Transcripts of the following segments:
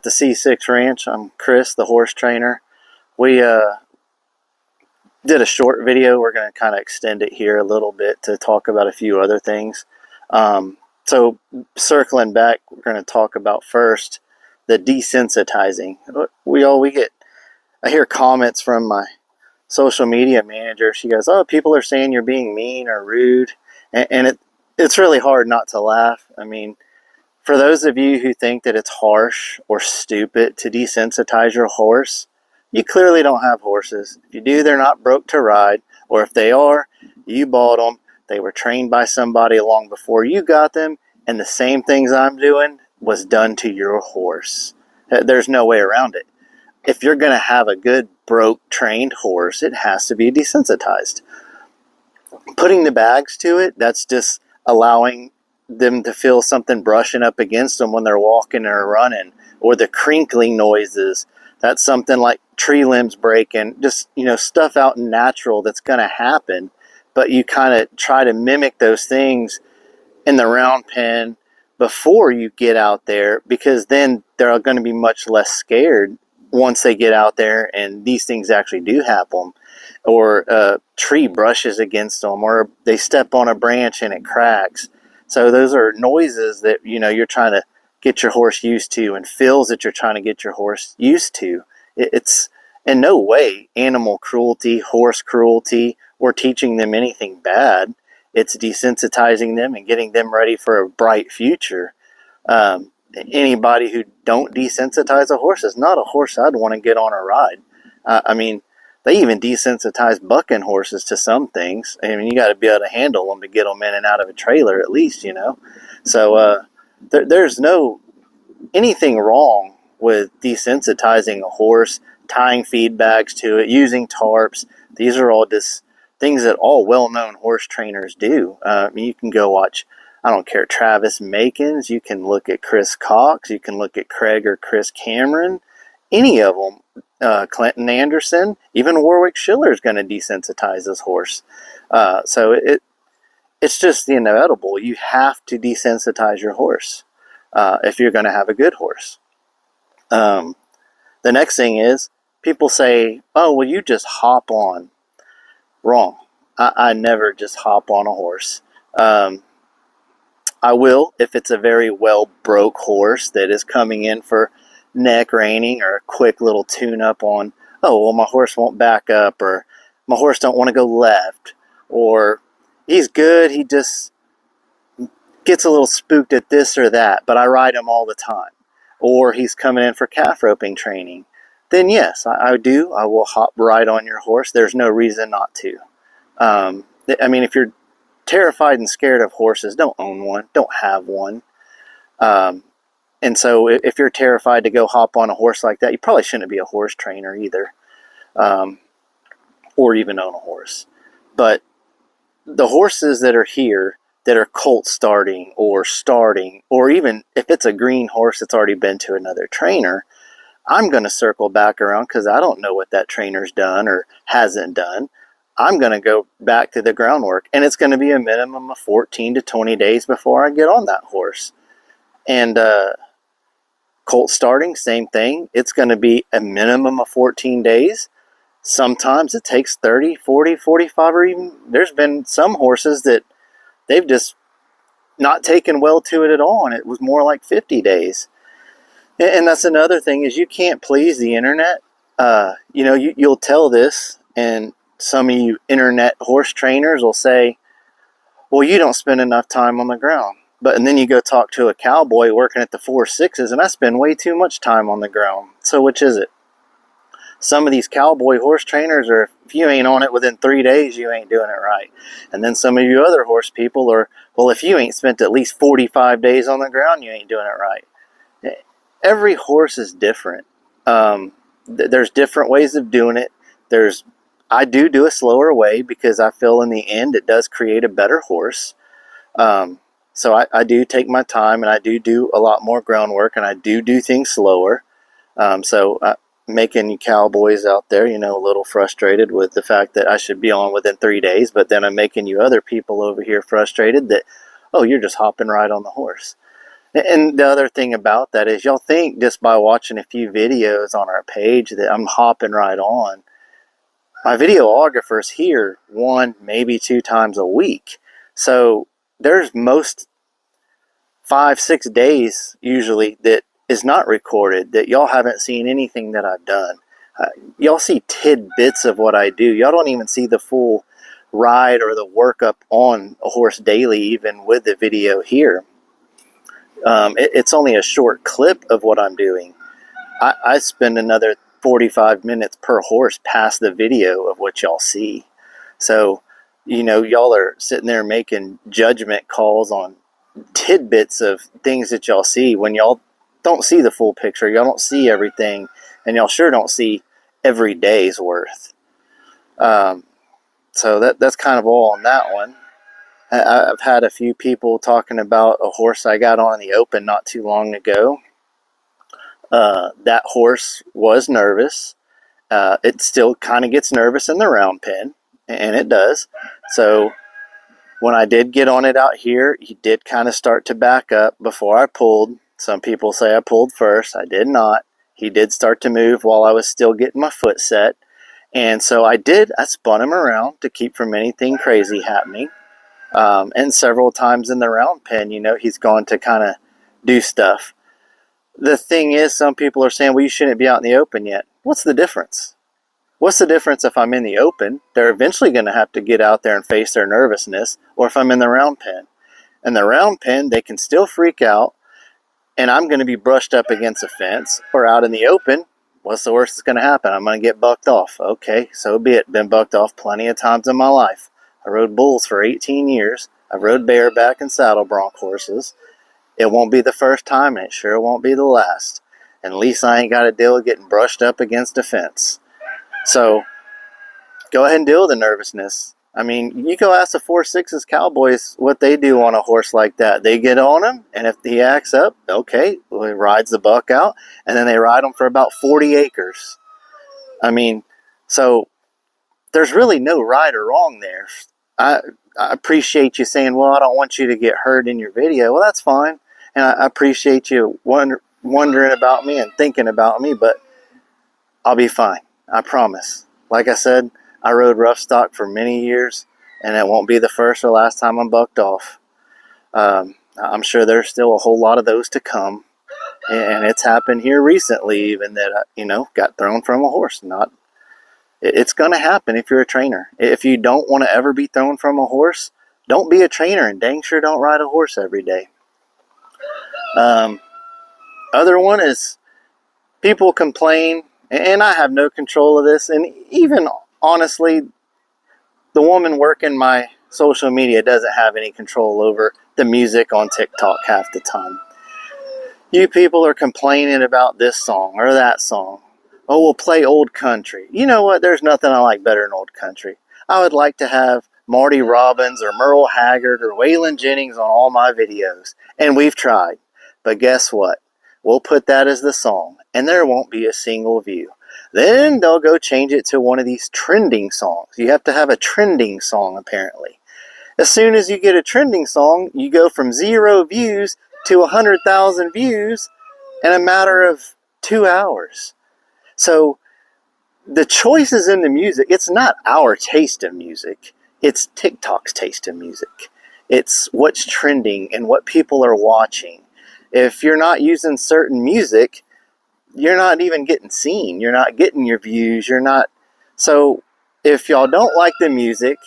the C6 Ranch. I'm Chris, the horse trainer. We did a short video. We're going to kind of extend it here a little bit to talk about a few other things. So circling back, we're going to talk about first the desensitizing. I hear comments from my social media manager. She goes, "Oh, people are saying you're being mean or rude," and it's really hard not to laugh. I mean, for those of you who think that it's harsh or stupid to desensitize your horse, you clearly don't have horses. If you do, they're not broke to ride, or if they are, you bought them. They were trained by somebody long before you got them, and the same things I'm doing was done to your horse. There's no way around it. If you're going to have a good, broke, trained horse, it has to be desensitized. Putting the bags to it, that's just allowing them to feel something brushing up against them when they're walking or running, or the crinkling noises. That's something like tree limbs breaking, just, stuff out in natural that's going to happen. But you kind of try to mimic those things in the round pen before you get out there, because then they're going to be much less scared once they get out there and these things actually do happen, or a tree brushes against them, or they step on a branch and it cracks. So those are noises that you're trying to get your horse used to, and feels that you're trying to get your horse used to. It's in no way animal cruelty, horse cruelty, or teaching them anything bad. It's desensitizing them and getting them ready for a bright future. Anybody who don't desensitize a horse is not a horse I'd want to get on a ride. They even desensitize bucking horses to some things. I mean, you got to be able to handle them to get them in and out of a trailer, at least, So there's no anything wrong with desensitizing a horse, tying feed bags to it, using tarps. These are all just things that all well-known horse trainers do. You can go watch, I don't care, Travis Makins. You can look at Chris Cox. You can look at Craig or Chris Cameron. Any of them. Clinton Anderson, even Warwick Schiller is going to desensitize his horse. So it's just the inevitable. You have to desensitize your horse if you're going to have a good horse. The next thing is, people say, "Oh, well, you just hop on." Wrong. I never just hop on a horse. I will if it's a very well broke horse that is coming in for neck reining, or a quick little tune up on, "Oh, well, my horse won't back up," or "My horse don't want to go left," or "He's good, he just gets a little spooked at this or that, but I ride him all the time," or "He's coming in for calf roping training." Then yes, I will hop right on your horse. There's no reason not to. If you're terrified and scared of horses, don't own one, don't have one. And so if you're terrified to go hop on a horse like that, you probably shouldn't be a horse trainer either, or even own a horse. But the horses that are here that are colt starting, or even if it's a green horse that's already been to another trainer, I'm going to circle back around because I don't know what that trainer's done or hasn't done. I'm going to go back to the groundwork, and it's going to be a minimum of 14 to 20 days before I get on that horse. And colt starting, same thing. It's going to be a minimum of 14 days. Sometimes it takes 30, 40, 45, or even there's been some horses that they've just not taken well to it at all, and it was more like 50 days. And that's another thing, is you can't please the internet. You'll tell this, and some of you internet horse trainers will say, "Well, you don't spend enough time on the ground." And then you go talk to a cowboy working at the 4.6s, and I spend way too much time on the ground. So which is it? Some of these cowboy horse trainers are, if you ain't on it within 3 days, you ain't doing it right. And then some of you other horse people are, well, if you ain't spent at least 45 days on the ground, you ain't doing it right. Every horse is different. There's different ways of doing it. I do a slower way because I feel in the end it does create a better horse. So I do take my time, and I do a lot more groundwork, and I do things slower. Making you cowboys out there, a little frustrated with the fact that I should be on within 3 days, but then I'm making you other people over here frustrated that, "Oh, you're just hopping right on the horse." And the other thing about that is y'all think just by watching a few videos on our page that I'm hopping right on. My videographer's here 1, maybe 2 times a week. So there's most 5, 6 days usually that is not recorded, that y'all haven't seen anything that I've done. Y'all see tidbits of what I do. Y'all don't even see the full ride or the workup on a horse daily, even with the video here. It's only a short clip of what I'm doing. I spend another 45 minutes per horse past the video of what y'all see. So, y'all are sitting there making judgment calls on tidbits of things that y'all see when y'all don't see the full picture. Y'all don't see everything, and y'all sure don't see every day's worth. So that's kind of all on that one. I've had a few people talking about a horse I got on the open not too long ago. That horse was nervous. It still kind of gets nervous in the round pen, and it does. So when I did get on it out here, he did kind of start to back up before I pulled. Some people say I pulled first. I did not. He did start to move while I was still getting my foot set. And so I spun him around to keep from anything crazy happening. And several times in the round pen, he's going to kind of do stuff. The thing is, some people are saying, well, you shouldn't be out in the open yet. What's the difference? What's the difference if I'm in the open? They're eventually going to have to get out there and face their nervousness, or if I'm in the round pen. In the round pen, they can still freak out, and I'm going to be brushed up against a fence, or out in the open, what's the worst that's going to happen? I'm going to get bucked off. Okay, so be it. Been bucked off plenty of times in my life. I rode bulls for 18 years. I've rode bareback and saddle bronc horses. It won't be the first time, and it sure won't be the last. And at least I ain't got to deal with getting brushed up against a fence. So, go ahead and deal with the nervousness. I mean, you go ask the 4-6s Cowboys what they do on a horse like that. They get on him, and if he acts up, okay, well, he rides the buck out, and then they ride him for about 40 acres. I mean, so there's really no right or wrong there. I appreciate you saying, well, I don't want you to get hurt in your video. Well, that's fine. And I appreciate you wondering about me and thinking about me, but I'll be fine. I promise. Like I said, I rode rough stock for many years, and it won't be the first or last time I'm bucked off. I'm sure there's still a whole lot of those to come. And it's happened here recently, even that I, got thrown from a horse. It's going to happen if you're a trainer. If you don't want to ever be thrown from a horse, don't be a trainer, and dang sure don't ride a horse every day. Other one is people complain, and I have no control of this, and even honestly, the woman working my social media doesn't have any control over the music on TikTok half the time. You people are complaining about this song or that song. Oh, we'll play old country. You know what? There's nothing I like better than old country. I would like to have Marty Robbins or Merle Haggard or Waylon Jennings on all my videos. And we've tried. But guess what? We'll put that as the song, and there won't be a single view. Then they'll go change it to one of these trending songs. You have to have a trending song, apparently. As soon as you get a trending song, you go from 0 views to 100,000 views in a matter of 2 hours. So the choices in the music, it's not our taste of music. It's TikTok's taste of music. It's what's trending and what people are watching. If you're not using certain music, you're not even getting seen. You're not getting your views. You're not. So if y'all don't like the music,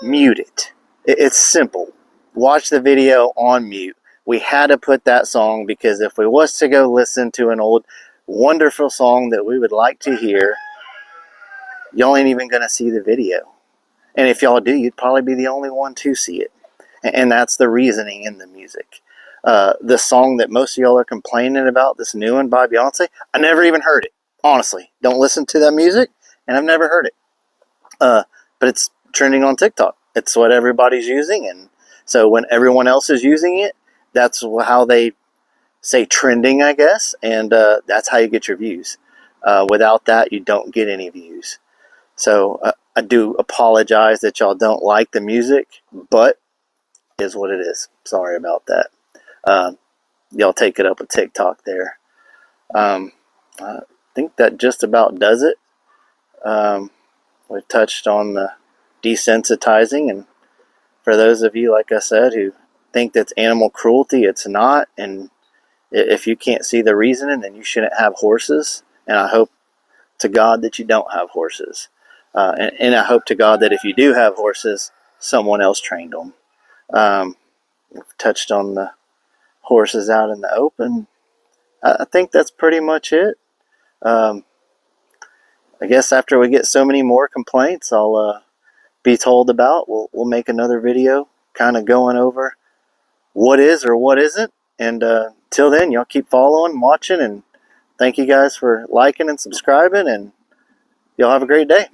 mute it. It's simple. Watch the video on mute. We had to put that song because if we was to go listen to an old wonderful song that we would like to hear, y'all ain't even going to see the video. And if y'all do, you'd probably be the only one to see it. And that's the reasoning in the music. The song that most of y'all are complaining about, this new one by Beyonce, I never even heard it. Honestly, don't listen to that music, and I've never heard it. But it's trending on TikTok. It's what everybody's using, and so when everyone else is using it, that's how they say trending, I guess, and that's how you get your views. Without that, you don't get any views. So I do apologize that y'all don't like the music, but it is what it is. Sorry about that. y'all take it up with TikTok there. I think that just about does it. We've touched on the desensitizing, and for those of you, like I said, who think that's animal cruelty, it's not. And if you can't see the reasoning, then you shouldn't have horses. And I hope to God that you don't have horses. And I hope to God that if you do have horses, someone else trained them. We've touched on the horses out in the open. I think that's pretty much it. I guess after we get so many more complaints, I'll be told about. We'll make another video kind of going over what is or what isn't. And till then, y'all keep following, watching, and thank you guys for liking and subscribing, and y'all have a great day.